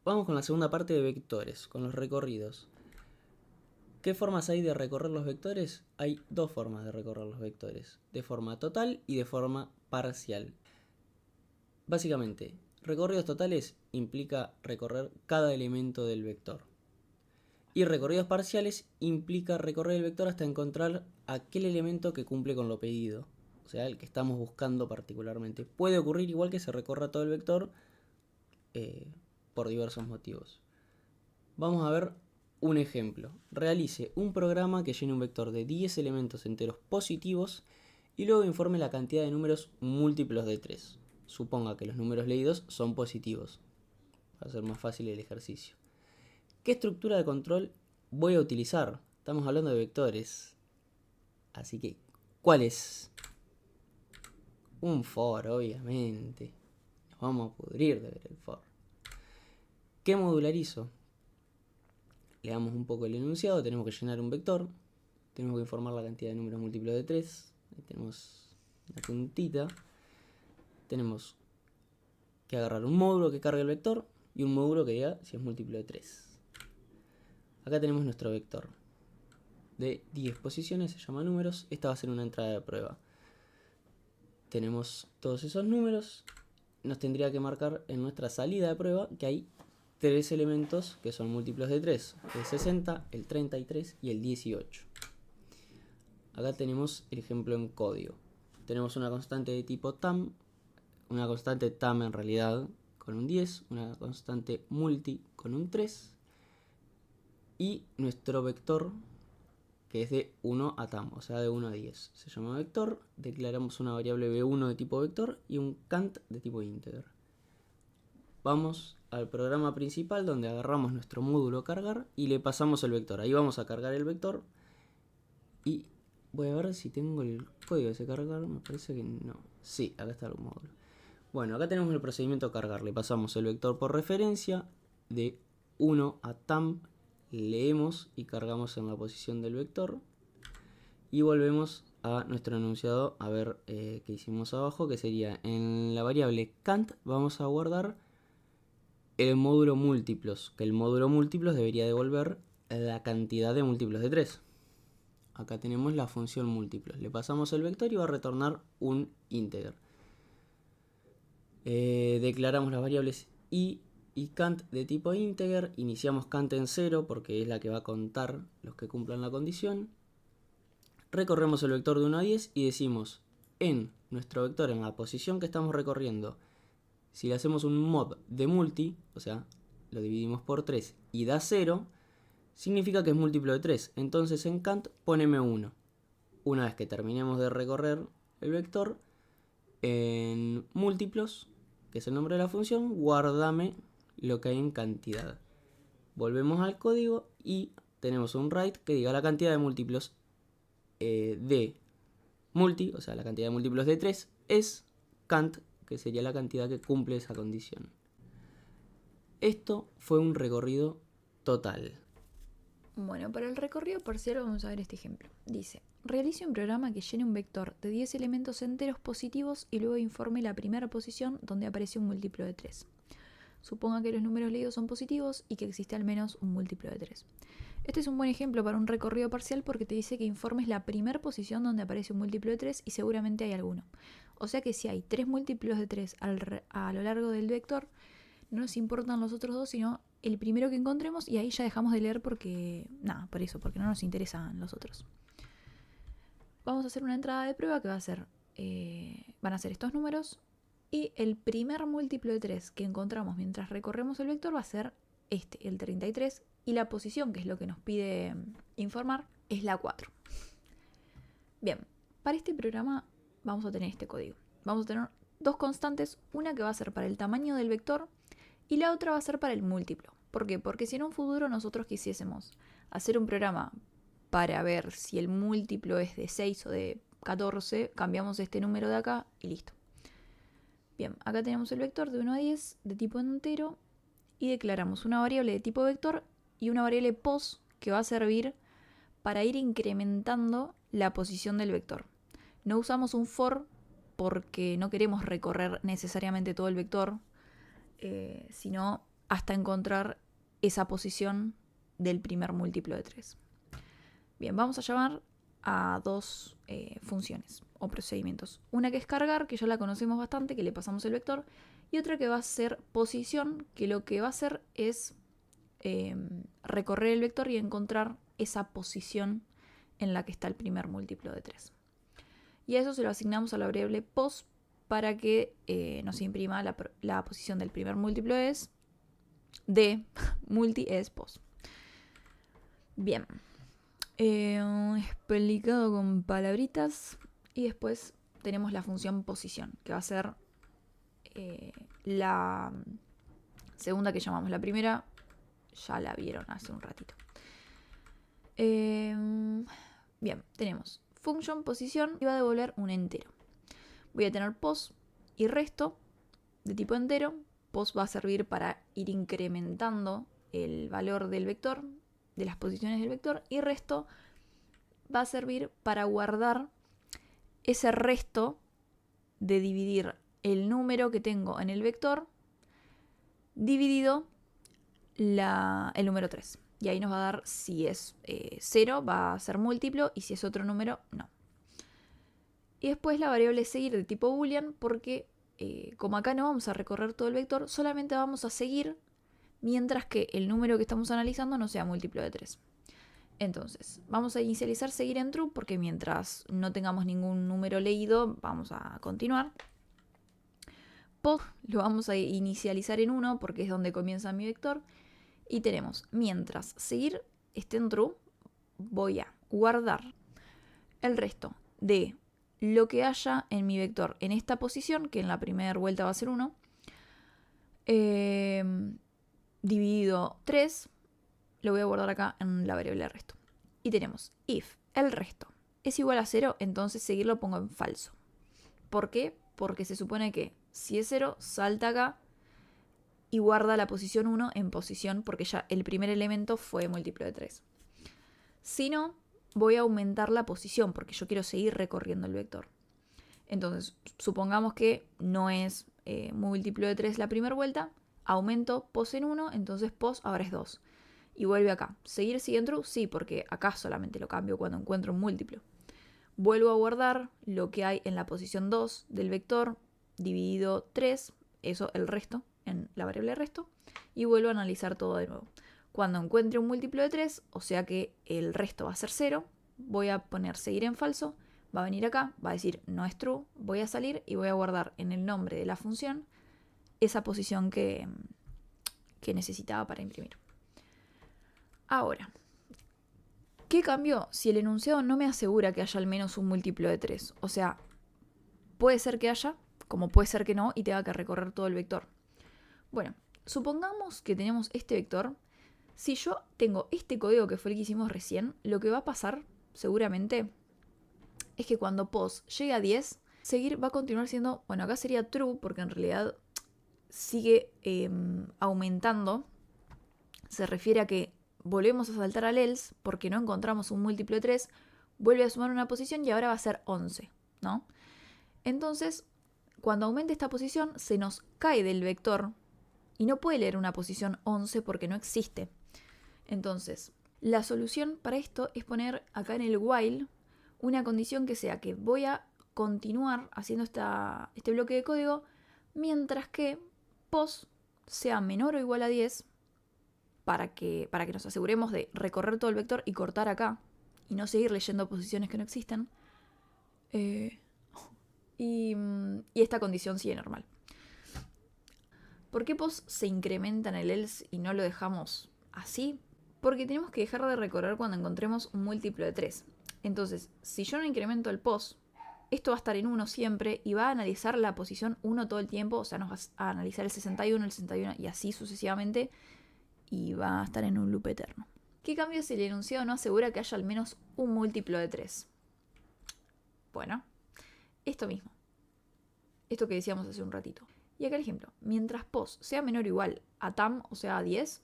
Vamos con la segunda parte de vectores, con los recorridos. ¿Qué formas hay de recorrer los vectores? Hay dos formas de recorrer los vectores, de forma total y de forma parcial. Básicamente, recorridos totales implica recorrer cada elemento del vector. Y recorridos parciales implica recorrer el vector hasta encontrar aquel elemento que cumple con lo pedido, o sea, el que estamos buscando particularmente. Puede ocurrir igual que se recorra todo el vector por diversos motivos. Vamos a ver un ejemplo. Realice un programa que llene un vector de 10 elementos enteros positivos y luego informe la cantidad de números múltiplos de 3. Suponga que los números leídos son positivos. Va a ser más fácil el ejercicio. ¿Qué estructura de control voy a utilizar? Estamos hablando de vectores. Así que, ¿cuál es? Un for, obviamente. Nos vamos a pudrir de ver el for. ¿Qué modularizo? Le damos un poco el enunciado, tenemos que llenar un vector. Tenemos que informar la cantidad de números múltiplos de 3. Ahí tenemos una puntita. Tenemos que agarrar un módulo que cargue el vector y un módulo que diga si es múltiplo de 3. Acá tenemos nuestro vector de 10 posiciones, se llama números. Esta va a ser una entrada de prueba. Tenemos todos esos números. Nos tendría que marcar en nuestra salida de prueba que hay 3 elementos que son múltiplos de 3. El 60, el 33 y el 18. Acá tenemos el ejemplo en código. Tenemos una constante de tipo tam, una constante tam en realidad con un 10, una constante multi con un 3 y nuestro vector que es de 1 a tam, o sea de 1 a 10. Se llama vector, declaramos una variable v1 de tipo vector y un cant de tipo integer. Vamos al programa principal donde agarramos nuestro módulo cargar y le pasamos el vector. Ahí vamos a cargar el vector y voy a ver si tengo el código de ese cargar, me parece que no. Sí, acá está el módulo. Bueno, acá tenemos el procedimiento cargar. Le pasamos el vector por referencia de 1 a tam, leemos y cargamos en la posición del vector y volvemos a nuestro enunciado a ver qué hicimos abajo, que sería en la variable cant vamos a guardar el módulo múltiplos, que el módulo múltiplos debería devolver la cantidad de múltiplos de 3. Acá tenemos la función múltiplos. Le pasamos el vector y va a retornar un integer. Declaramos las variables i y cant de tipo integer. Iniciamos cant en 0 porque es la que va a contar los que cumplan la condición. Recorremos el vector de 1 a 10 y decimos en nuestro vector, en la posición que estamos recorriendo, si le hacemos un mod de multi, o sea, lo dividimos por 3 y da 0, significa que es múltiplo de 3. Entonces en cant poneme 1. Una vez que terminemos de recorrer el vector, en múltiplos, que es el nombre de la función, guardame lo que hay en cantidad. Volvemos al código y tenemos un write que diga la cantidad de múltiplos de multi, o sea, la cantidad de múltiplos de 3 es cant, que sería la cantidad que cumple esa condición. Esto fue un recorrido total. Bueno, para el recorrido parcial vamos a ver este ejemplo. Dice, realice un programa que llene un vector de 10 elementos enteros positivos y luego informe la primera posición donde aparece un múltiplo de 3. Suponga que los números leídos son positivos y que existe al menos un múltiplo de 3. Este es un buen ejemplo para un recorrido parcial porque te dice que informes la primera posición donde aparece un múltiplo de 3 y seguramente hay alguno. O sea que si hay 3 múltiplos de 3 a lo largo del vector, no nos importan los otros dos, sino el primero que encontremos y ahí ya dejamos de leer porque no nos interesan los otros. Vamos a hacer una entrada de prueba que va a ser, van a ser estos números y el primer múltiplo de 3 que encontramos mientras recorremos el vector va a ser este, el 33, y la posición, que es lo que nos pide informar, es la 4. Bien, para este programa vamos a tener este código. Vamos a tener dos constantes, una que va a ser para el tamaño del vector y la otra va a ser para el múltiplo. ¿Por qué? Porque si en un futuro nosotros quisiésemos hacer un programa para ver si el múltiplo es de 6 o de 14, cambiamos este número de acá y listo. Bien, acá tenemos el vector de 1 a 10 de tipo entero y declaramos una variable de tipo vector y una variable pos que va a servir para ir incrementando la posición del vector. No usamos un for porque no queremos recorrer necesariamente todo el vector, sino hasta encontrar esa posición del primer múltiplo de 3. Bien, vamos a llamar a dos funciones o procedimientos. Una que es cargar, que ya la conocemos bastante, que le pasamos el vector, y otra que va a ser posición, que lo que va a hacer es recorrer el vector y encontrar esa posición en la que está el primer múltiplo de 3. Y a eso se lo asignamos a la variable pos para que nos imprima la posición del primer múltiplo de multi es pos. Bien. Explicado con palabritas. Y después tenemos la función posición, que va a ser la segunda que llamamos. La primera ya la vieron hace un ratito. Bien, tenemos function posición y va a devolver un entero. Voy a tener pos y resto de tipo entero. Pos va a servir para ir incrementando el valor del vector, de las posiciones del vector, y resto va a servir para guardar ese resto de dividir el número que tengo en el vector dividido el número 3. Y ahí nos va a dar si es 0, va a ser múltiplo, y si es otro número, no. Y después la variable seguir de tipo boolean, porque como acá no vamos a recorrer todo el vector, solamente vamos a seguir mientras que el número que estamos analizando no sea múltiplo de 3. Entonces, vamos a inicializar seguir en true, porque mientras no tengamos ningún número leído, vamos a continuar. Pos lo vamos a inicializar en 1, porque es donde comienza mi vector. Y tenemos, mientras seguir esté en true, voy a guardar el resto de lo que haya en mi vector en esta posición, que en la primera vuelta va a ser 1, dividido 3, lo voy a guardar acá en la variable de resto. Y tenemos if el resto es igual a 0, entonces seguir lo pongo en falso. ¿Por qué? Porque se supone que si es 0, salta acá y guarda la posición 1 en posición, porque ya el primer elemento fue múltiplo de 3. Si no, voy a aumentar la posición, porque yo quiero seguir recorriendo el vector. Entonces, supongamos que no es múltiplo de 3 la primera vuelta, aumento pos en 1, entonces pos ahora es 2. Y vuelve acá. ¿Seguir sigue en true? Sí, porque acá solamente lo cambio cuando encuentro un múltiplo. Vuelvo a guardar lo que hay en la posición 2 del vector, dividido 3, eso el resto, en la variable de resto, y vuelvo a analizar todo de nuevo. Cuando encuentre un múltiplo de 3, o sea que el resto va a ser 0, voy a poner seguir en falso, va a venir acá, va a decir no es true, voy a salir y voy a guardar en el nombre de la función esa posición que necesitaba para imprimir. Ahora, ¿qué cambió si el enunciado no me asegura que haya al menos un múltiplo de 3? O sea, puede ser que haya, como puede ser que no, y tenga que recorrer todo el vector. Bueno, supongamos que tenemos este vector. Si yo tengo este código que fue el que hicimos recién, lo que va a pasar, seguramente, es que cuando pos llegue a 10, seguir va a continuar siendo, bueno, acá sería true, porque en realidad sigue aumentando. Se refiere a que volvemos a saltar al else, porque no encontramos un múltiplo de 3, vuelve a sumar una posición y ahora va a ser 11, ¿no? Entonces, cuando aumente esta posición, se nos cae del vector y no puede leer una posición 11 porque no existe. Entonces, la solución para esto es poner acá en el while una condición que sea que voy a continuar haciendo este bloque de código mientras que pos sea menor o igual a 10 para que nos aseguremos de recorrer todo el vector y cortar acá y no seguir leyendo posiciones que no existen. Y esta condición sigue normal. ¿Por qué pos se incrementa en el else y no lo dejamos así? Porque tenemos que dejar de recorrer cuando encontremos un múltiplo de 3. Entonces, si yo no incremento el pos, esto va a estar en 1 siempre y va a analizar la posición 1 todo el tiempo. O sea, nos va a analizar el 61 y así sucesivamente. Y va a estar en un loop eterno. ¿Qué cambio si el enunciado no asegura que haya al menos un múltiplo de 3? Bueno, esto mismo. Esto que decíamos hace un ratito. Y acá el ejemplo. Mientras pos sea menor o igual a tam, o sea a 10,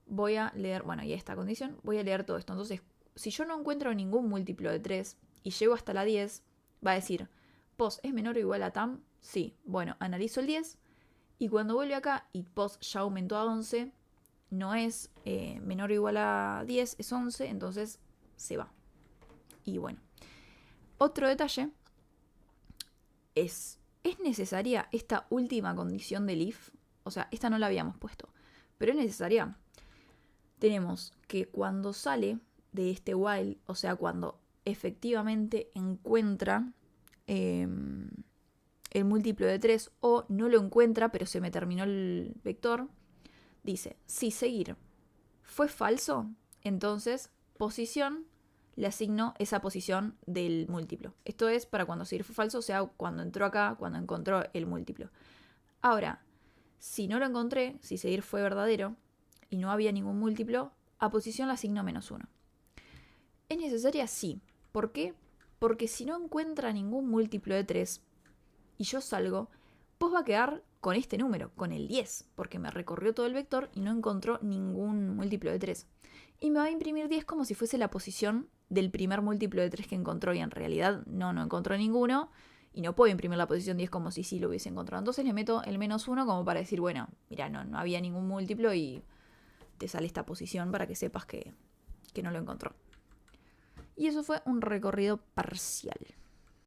voy a leer, bueno, y esta condición, voy a leer todo esto. Entonces, si yo no encuentro ningún múltiplo de 3 y llego hasta la 10, va a decir, pos es menor o igual a tam, sí. Bueno, analizo el 10 Y cuando vuelve acá y post ya aumentó a 11, no es menor o igual a 10, es 11, entonces se va. Y bueno, otro detalle es necesaria esta última condición del if. O sea, esta no la habíamos puesto, pero es necesaria. Tenemos que cuando sale de este while, o sea, cuando efectivamente encuentra el múltiplo de 3 o no lo encuentra, pero se me terminó el vector, dice, si seguir fue falso, entonces posición le asigno esa posición del múltiplo. Esto es para cuando seguir fue falso, o sea, cuando entró acá, cuando encontró el múltiplo. Ahora, si no lo encontré, si seguir fue verdadero y no había ningún múltiplo, a posición le asigno -1. ¿Es necesaria? Sí. ¿Por qué? Porque si no encuentra ningún múltiplo de 3 y yo salgo, pues va a quedar con este número, con el 10, porque me recorrió todo el vector y no encontró ningún múltiplo de 3. Y me va a imprimir 10 como si fuese la posición del primer múltiplo de 3 que encontró y en realidad no encontró ninguno y no puedo imprimir la posición 10 como si sí lo hubiese encontrado. Entonces le meto el -1 como para decir, bueno, mira, no había ningún múltiplo y te sale esta posición para que sepas que no lo encontró. Y eso fue un recorrido parcial.